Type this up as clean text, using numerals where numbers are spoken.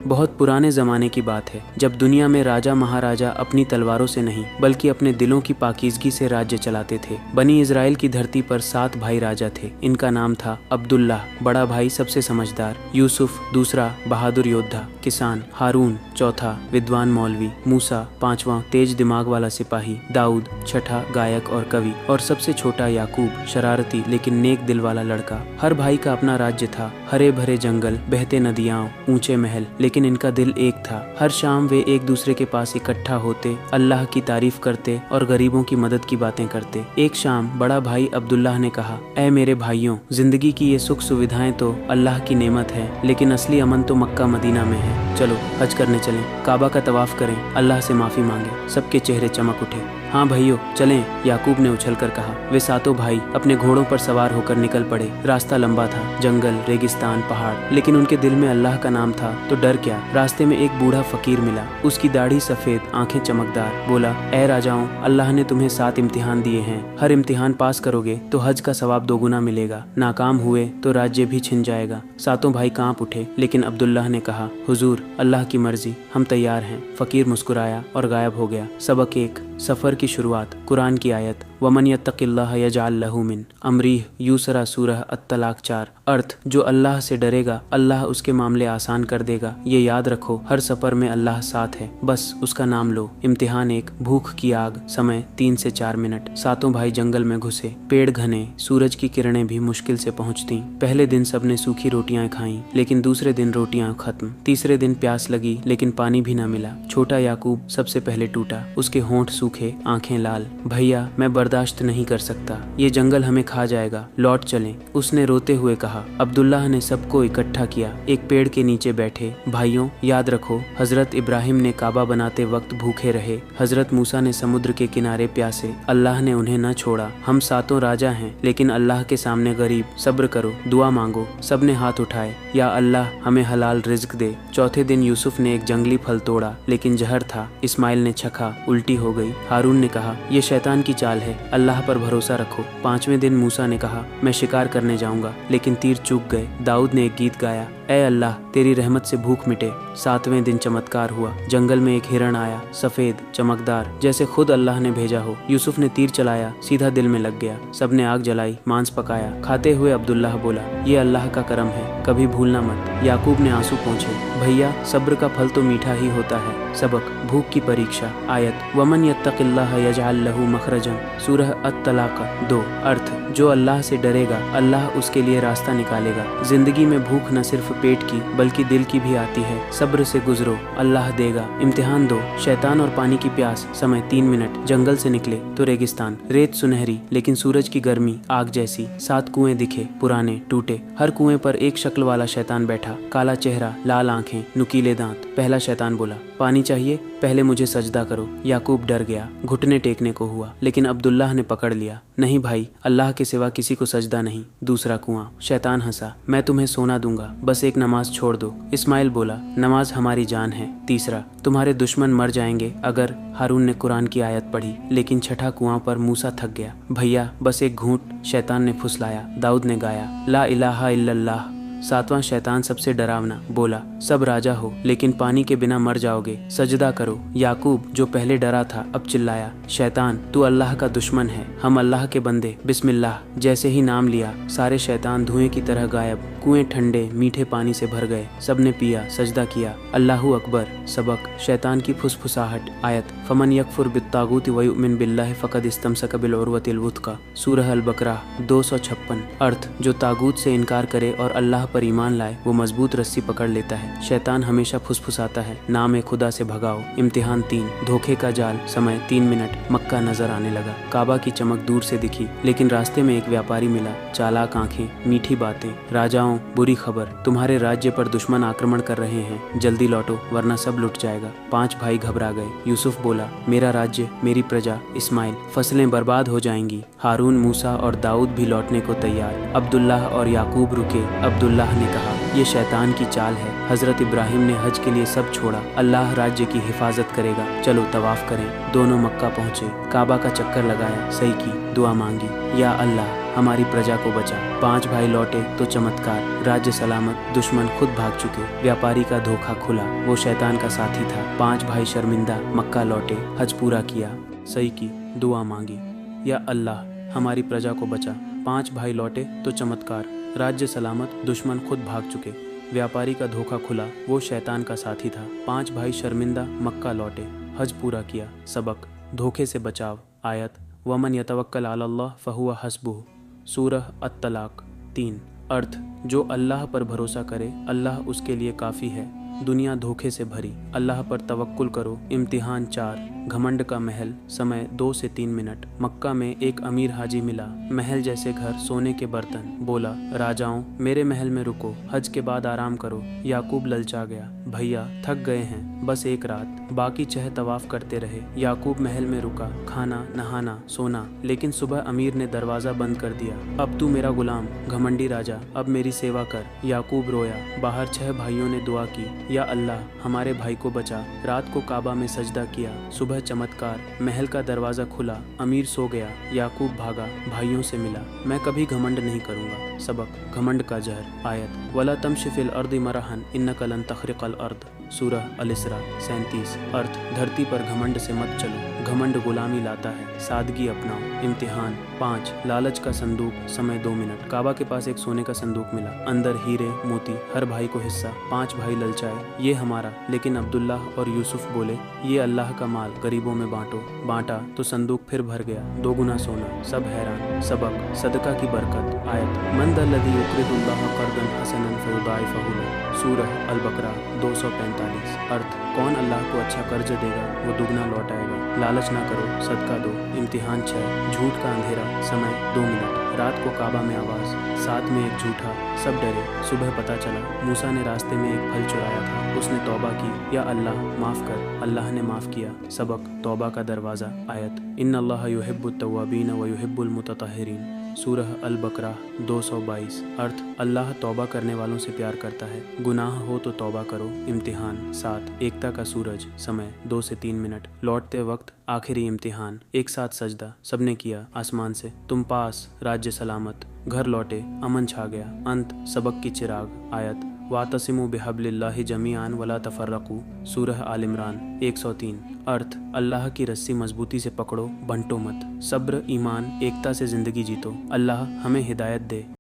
बहुत पुराने ज़माने की बात है, जब दुनिया में राजा महाराजा अपनी तलवारों से नहीं बल्कि अपने दिलों की पाकीज़गी से राज्य चलाते थे। बनी इज़राइल की धरती पर 7 भाई राजा थे। इनका नाम था अब्दुल्लाह, बड़ा भाई सबसे समझदार, यूसुफ दूसरा बहादुर योद्धा किसान, हारून चौथा विद्वान मौलवी, मूसा पांचवा तेज दिमाग वाला सिपाही, दाऊद छठा गायक और कवि, और सबसे छोटा याकूब शरारती लेकिन नेक दिल वाला लड़का। हर भाई का अपना राज्य था, हरे भरे जंगल, बहते नदियाँ, ऊंचे महल, लेकिन इनका दिल एक था। हर शाम वे एक दूसरे के पास इकट्ठा होते, अल्लाह की तारीफ करते और गरीबों की मदद की बातें करते। एक शाम बड़ा भाई अब्दुल्लाह ने कहा, ऐ मेरे भाइयों, जिंदगी की ये सुख सुविधाएं तो अल्लाह की नेमत है, लेकिन असली अमन तो मक्का मदीना में है। चलो हज करने चलें, काबा का तवाफ करें, अल्लाह से माफी मांगे। सबके चेहरे चमक उठे। हाँ भाइयों चलें, याकूब ने उछलकर कहा। वे सातों भाई अपने घोड़ों पर सवार होकर निकल पड़े। रास्ता लंबा था, जंगल, रेगिस्तान, पहाड़, लेकिन उनके दिल में अल्लाह का नाम था तो डर क्या। रास्ते में एक बूढ़ा फकीर मिला, उसकी दाढ़ी सफेद, आंखें चमकदार। बोला, ऐ राजाओं, अल्लाह ने तुम्हें 7 इम्तिहान दिए हैं, हर इम्तिहान पास करोगे तो हज का सवाब 2 गुना मिलेगा, नाकाम हुए तो राज्य भी छिन जाएगा। सातों भाई कांप उठे, लेकिन अब्दुल्लाह ने कहा, हुजूर अल्लाह की मर्जी, हम तैयार हैं। फकीर मुस्कुराया और गायब हो गया। सबक 1, सफ़र की शुरुआत। कुरान की आयत, वमन यत्तक़िल्लाह यजअल लहू मिन अमरिह यूसरा, सूरह अत-तलाक 4। अर्थ, जो अल्लाह से डरेगा अल्लाह उसके मामले आसान कर देगा। ये याद रखो, हर सफ़र में अल्लाह साथ है, बस उसका नाम लो। इम्तिहान 1, भूख की आग। समय 3 से 4 मिनट। सातों भाई जंगल में घुसे। पेड़ घने, सूरज की किरणें भी मुश्किल से पहुंचती। पहले दिन सबने सूखी रोटियां खाईं, लेकिन दूसरे दिन रोटियां खत्म। तीसरे दिन प्यास लगी, लेकिन पानी भी न मिला। छोटा याकूब सबसे पहले टूटा, उसके होंठ सूखे, आंखें लाल। भैया मैं बर्दाश्त नहीं कर सकता, ये जंगल हमें खा जाएगा, लौट चलें, उसने रोते हुए कहा। अब्दुल्लाह ने सबको इकट्ठा किया, एक पेड़ के नीचे बैठे। भाइयों याद रखो, हजरत इब्राहिम ने काबा बनाते वक्त भूखे रहे, हजरत मूसा ने समुद्र के किनारे प्यासे, अल्लाह ने उन्हें न छोड़ा। हम सातों राजा हैं, लेकिन अल्लाह के सामने गरीब। सब्र करो, दुआ मांगो। सबने हाथ उठाए, या अल्लाह हमें हलाल रिज्क दे। चौथे दिन यूसुफ ने एक जंगली फल तोड़ा, लेकिन जहर था। इस्माइल ने चखा, उल्टी हो गई। हारून ने कहा, यह शैतान की चाल है, अल्लाह पर भरोसा रखो। 5वें दिन मूसा ने कहा, मैं शिकार करने जाऊंगा, लेकिन तीर चूक गए। दाऊद ने एक गीत गाया, ऐ अल्लाह तेरी रहमत से भूख मिटे। 7वें दिन चमत्कार हुआ, जंगल में एक हिरण आया, सफेद चमकदार, जैसे खुद अल्लाह ने भेजा हो। यूसुफ ने तीर चलाया, सीधा दिल में लग गया। सबने आग जलाई, मांस पकाया। खाते हुए अब्दुल्लाह बोला, ये अल्लाह का करम है, कभी भूलना मत। याकूब ने आंसू पोंछे, भैया सब्र का फल तो मीठा ही होता है। सबक, भूख की परीक्षा। आयत, वमन यत्तक़िल्लाह यजअल लहू मखरजन, सूरह अत-तलाक 2। अर्थ, जो अल्लाह से डरेगा अल्लाह उसके लिए रास्ता निकालेगा। जिंदगी में भूख न सिर्फ पेट की बल्कि दिल की भी आती है। सब्र से गुजरो, अल्लाह देगा। इम्तिहान 2, शैतान और पानी की प्यास। समय 3 मिनट। जंगल से निकले तो रेगिस्तान, रेत सुनहरी लेकिन सूरज की गर्मी आग जैसी। 7 कुएं दिखे, पुराने टूटे। हर कुएं पर एक शक्ल वाला शैतान बैठा, काला चेहरा, लाल आंखें, नुकीले दांत। पहला शैतान बोला, पानी चाहिए? पहले मुझे सजदा करो। याकूब डर गया, घुटने टेकने को हुआ, लेकिन अब्दुल्लाह ने पकड़ लिया। नहीं भाई, अल्लाह के सिवा किसी को सजदा नहीं। दूसरा कुआं। शैतान हंसा, मैं तुम्हें सोना दूंगा, बस एक नमाज छोड़ दो। इस्माइल बोला, नमाज हमारी जान है। तीसरा, तुम्हारे दुश्मन मर जाएंगे अगर। हारून ने कुरान की आयत पढ़ी, लेकिन छठा कुआं पर मूसा थक गया। भैया बस एक घूंट। शैतान ने फुसलाया। दाऊद ने गाया, ला इलाहा इल्लल्लाह। 7वां शैतान सबसे डरावना, बोला, सब राजा हो लेकिन पानी के बिना मर जाओगे, सजदा करो। याकूब जो पहले डरा था अब चिल्लाया, शैतान तू अल्लाह का दुश्मन है, हम अल्लाह के बंदे, बिस्मिल्लाह। जैसे ही नाम लिया सारे शैतान धुएं की तरह गायब। कुएं ठंडे मीठे पानी से भर गए। सबने पिया, सजदा किया, अल्लाहू अकबर। सबक, शैतान की फुसफुसाहट। आयत, फमन यकफुर बित्तागूत व युमिन बिल्लाहि फ़क़द इस्तमसक बिल उर्वतिल वुथक़ा, सूरह अल-बकरा 256। अर्थ, जो तागूत से इनकार करे और अल्लाह पर ईमान लाए वो मजबूत रस्सी पकड़ लेता है। शैतान हमेशा फुसफुसाता है, नाम खुदा से भगाओ। इम्तिहान 3, धोखे का जाल। समय 3 मिनट। मक्का नजर आने लगा, काबा की चमक दूर से दिखी, लेकिन रास्ते में एक व्यापारी मिला, चालाक आंखें, मीठी बातें। राजाओं बुरी खबर, तुम्हारे राज्य पर दुश्मन आक्रमण कर रहे हैं, जल्दी लौटो वरना सब लुट जाएगा। 5 भाई घबरा गए। यूसुफ बोला, मेरा राज्य, मेरी प्रजा। इस्माइल, फसलें बर्बाद हो जाएंगी। हारून, मूसा और दाऊद भी लौटने को तैयार। अब्दुल्लाह और याकूब रुके। अब्दुल्लाह ने कहा, ये शैतान की चाल है। हजरत इब्राहिम ने हज के लिए सब छोड़ा, अल्लाह राज्य की हिफाजत करेगा, चलो तवाफ करें। दोनों मक्का पहुँचे, काबा का चक्कर लगाया, सही की, दुआ मांगी, या अल्लाह हमारी प्रजा को बचा। 5 भाई लौटे तो चमत्कार, राज्य सलामत, दुश्मन खुद भाग चुके। व्यापारी का धोखा खुला, वो शैतान का साथी था। 5 भाई शर्मिंदा, मक्का लौटे, हज पूरा किया, सही की दुआ मांगी। या अल्लाह हमारी प्रजा को बचा। 5 भाई लौटे तो चमत्कार, राज्य सलामत, दुश्मन खुद भाग चुके। व्यापारी का धोखा खुला, वो शैतान का साथी था। 5 भाई शर्मिंदा, मक्का लौटे, हज पूरा किया। सबक, धोखे से बचाव। आयत, वमन यतवक्कल अलल्लाह फहुवा हस्बुह, सूरह अत-तलाक 3। अर्थ, जो अल्लाह पर भरोसा करे अल्लाह उसके लिए काफ़ी है। दुनिया धोखे से भरी, अल्लाह पर तवक्कुल करो। इम्तिहान 4, घमंड का महल, समय 2 से 3 मिनट। मक्का में एक अमीर हाजी मिला, महल जैसे घर, सोने के बर्तन। बोला, राजाओं मेरे महल में रुको, हज के बाद आराम करो। याकूब ललचा गया, भैया थक गए हैं, बस एक रात। बाकी चह तवाफ करते रहे। याकूब महल में रुका, खाना, नहाना, सोना। लेकिन सुबह अमीर ने दरवाज़ा बंद कर दिया। अब तू मेरा गुलाम, घमंडी राजा, अब मेरी सेवा कर। याकूब रोया। बाहर 6 भाइयों ने दुआ की, या अल्लाह हमारे भाई को बचा। रात को काबा में सजदा किया। सुबह चमत्कार, महल का दरवाज़ा खुला, अमीर सो गया। याकूब भागा, भाइयों से मिला, मैं कभी घमंड नहीं करूँगा। सबक, घमंड का जहर। आयत, वला तमशी फिल अर्द मरहन इन्नका लन तखरिकल अर्द, सूरह अल-इसरा 37। अर्थ, धरती पर घमंड से मत चलो, घमंड गुलामी लाता है, सादगी अपनाओ। इम्तिहान 5, लालच का संदूक, समय 2 मिनट। काबा के पास एक सोने का संदूक मिला, अंदर हीरे मोती, हर भाई को हिस्सा। 5 भाई ललचाए, ये हमारा। लेकिन अब्दुल्लाह और यूसुफ बोले, ये अल्लाह का माल, गरीबों में बांटो। बांटा तो संदूक फिर भर गया, 2 गुना सोना। सब हैरान। सबक, सदका की बरकत। आयत, मन दल्लज़ी युक़रिदुल्लाह क़र्ज़न हसनन फ़युदाइफ़हु लहु, सूरह अल-बकरा 245। अर्थ, कौन अल्लाह को अच्छा कर्ज देगा वो दुगना लौट आएगा। लालच ना करो, सदका दो। इम्तिहान 6, झूठ का अंधेरा, समय 2 मिनट। रात को काबा में आवाज़, साथ में एक झूठा, सब डरे। सुबह पता चला मूसा ने रास्ते में एक फल चुराया था। उसने तौबा की, या अल्लाह माफ़ कर। अल्लाह ने माफ़ किया। सबक, तौबा का दरवाज़ा। आयत, इन्नल्लाह युहिब्बुत तव्वाबीन व युहिब्बुल मुततहिरीन, सूरह अल-बकरा 222। अर्थ, अल्लाह तौबा करने वालों से प्यार करता है, गुनाह हो तो तौबा करो। इम्तिहान 7, एकता का सूरज, समय 2 से 3 मिनट। लौटते वक्त आखिरी इम्तिहान, एक साथ सजदा, सबने किया। आसमान से, तुम पास, राज्य सलामत। घर लौटे, अमन छा गया। अंत, सबक की चिराग। आयत, वातसिमु बिहब्लिल्लाहि जमीआन वला तफर्रकू, सूरह आल इमरान 103। अर्थ, अल्लाह की रस्सी मजबूती से पकड़ो, बंटो मत। सब्र, ईमान, एकता से ज़िंदगी जीतो। अल्लाह हमें हिदायत दे।